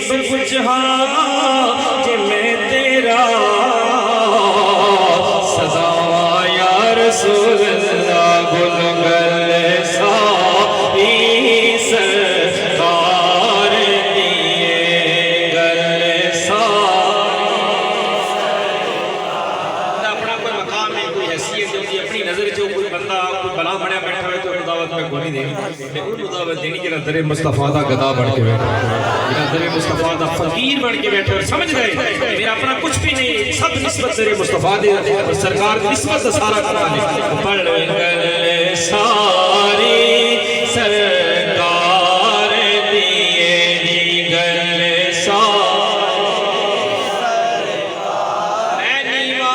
सब कुछ हाँ जे मैं तेरा सदा या रसूल अल्लाह गुल गल सारी सरकार दिए गल सारी। अपना कोई मकाम है, कोई हैसियत होती, अपनी नजर जो कोई बंदा कोई बला बनया बैठा है तो दावत में कोई नहीं देनी, लेकिन दावत देनी जरा दरे मुस्तफा दा गदा बन के बैठा, जरा दरे मुस्तफा दा फकीर बन के बैठा और समझ गए मेरा अपना कुछ भी नहीं, सब निस्बत दरे मुस्तफा दे और सरकार की निस्बत सारा कमाल है। पढ़ गल सारी सरकार दिए गल सारी। मैं नीवा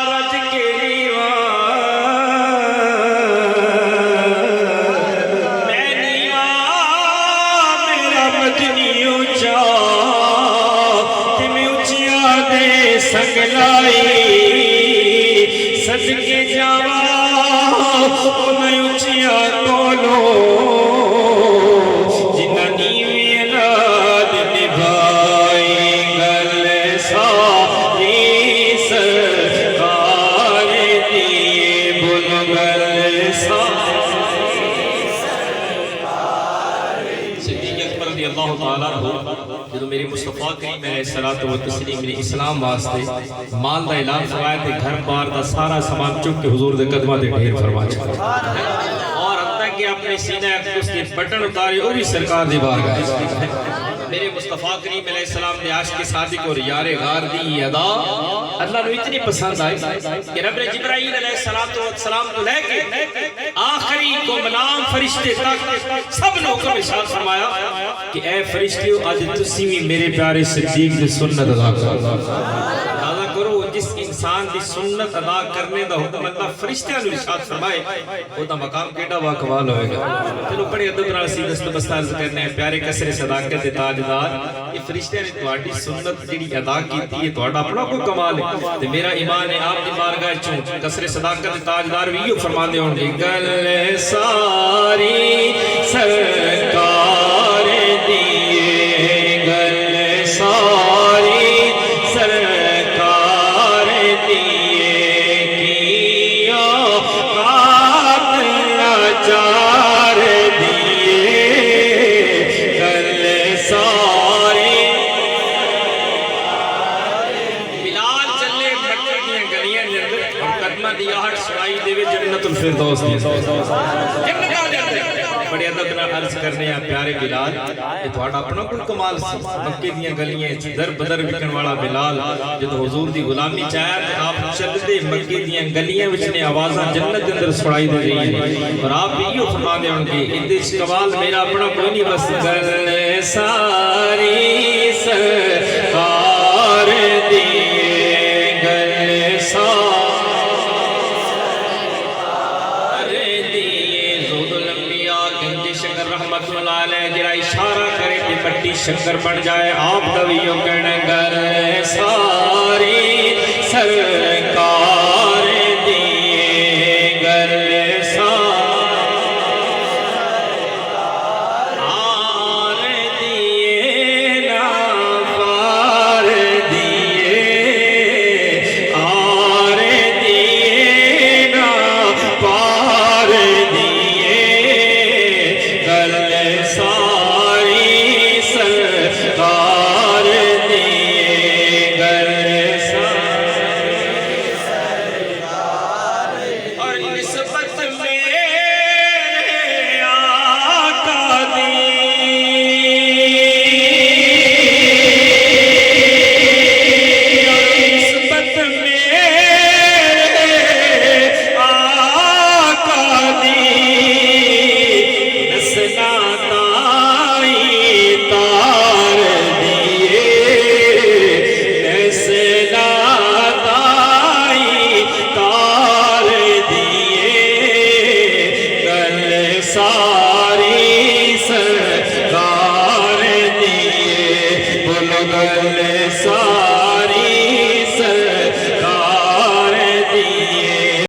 रज के नीवा, मैं नीवा मेरा मजनी ऊंचा ते मैं ऊंचिया दे संग लाई सदके जावा मैं ऊंचिया कोलो जिन्ना नीवी औलाद निभाई गल सारी सरकार दिए बोल गल सारी। सिद्दीक़ अकबर रज़ियल्लाहु तआला अन्हु जो मेरे मुस्तफा करीम अलैहिस्सलातु व तस्लीम ने इस्लाम वास्ते माल दा ऐलान फरमाया थे, घर बार दा सारा सामान चुक के हुजूर दे कदमां ते ढेर फरमा छड़ा और अंदर के अपने सीने अक़दस के बटन उतारे वो भी सरकार दी बारगाह। मेरे मुस्तफा करीम अलैहिस्सलाम ने आशिक़ सादिक और यारे गार दी अदा अल्लाह ने इतनी पसंद आई कि रब ने जिब्राइल अलैहिस्सलाम को लेके आखिरी गुमनाम फरिश्ते तक सब ने हुक्म इरशाद फरमाया कि ए फरिश्तियों आज तुसी भी मेरे प्यारे सिद्दीक दी सुन्नत अदा करो। जिस इंसान दी सुन्नत अदा करने दा हुक्म अल्लाह फरिश्तियां नु इरशाद फरमाए ओदा मकाम केड़ा वा कमाल होएगा। चलो बड़े अदब नाल सी दस्तबस्त अर्ज करने हैं प्यारे कसरे सदाकत दे ताजदार, ये फरिश्तियां ने तुम्हारी सुन्नत जेड़ी अदा कीती है तुम्हारा अपना कोई कमाल है ते मेरा ईमान है आप दी बारगाह चों कसरे सदाकत दे ताजदार भी यो फरमांदे होंगे गल सारी सरकार दिए गल सारी सरकार दिए किया हाथ लाचार दिए गल सारी। बिलाल चले मक्के दी गलियां दे अंदर और कदमां दी आहट सुनाई देवे जन्नतुल फिरदौस दी जन्नत आ जाते। बड़े अदब नाल अर्ज करने हैं प्यारे बिलाल ये तुम्हारा अपना कोई कमाल सी मक्के दी गलियां दर बदर विकण वाला बिलाल जब हुजूर दी गुलामी चाहे तो आप चलते मक्के दी गलियां विच ने आवाज़ां जन्नत दे अंदर सुनाई दे रही है और आप भी यो फरमाते होंगे इदे कमाल मेरा अपना कोई नहीं बस गल सारी सरकार दिए गल सारी दिए ज़ुदुल अंबिया गंज शंकर रहमतुल्लाह अलैह जरा इशारा करे कि पट्टी शंकर बन जाए आप दवियो कहने गल सारी सरकार दिए गल सार दिए ना पार दिए आर दिए ना पार दिए गल सारी सरकार दिए गल और निस्बत मेरे आका दी और निस्बत मेरे आका दी नस्ना ताई तार दिए नस्ना ताई तार दिए गल सारी सरकार दिए बोलो गल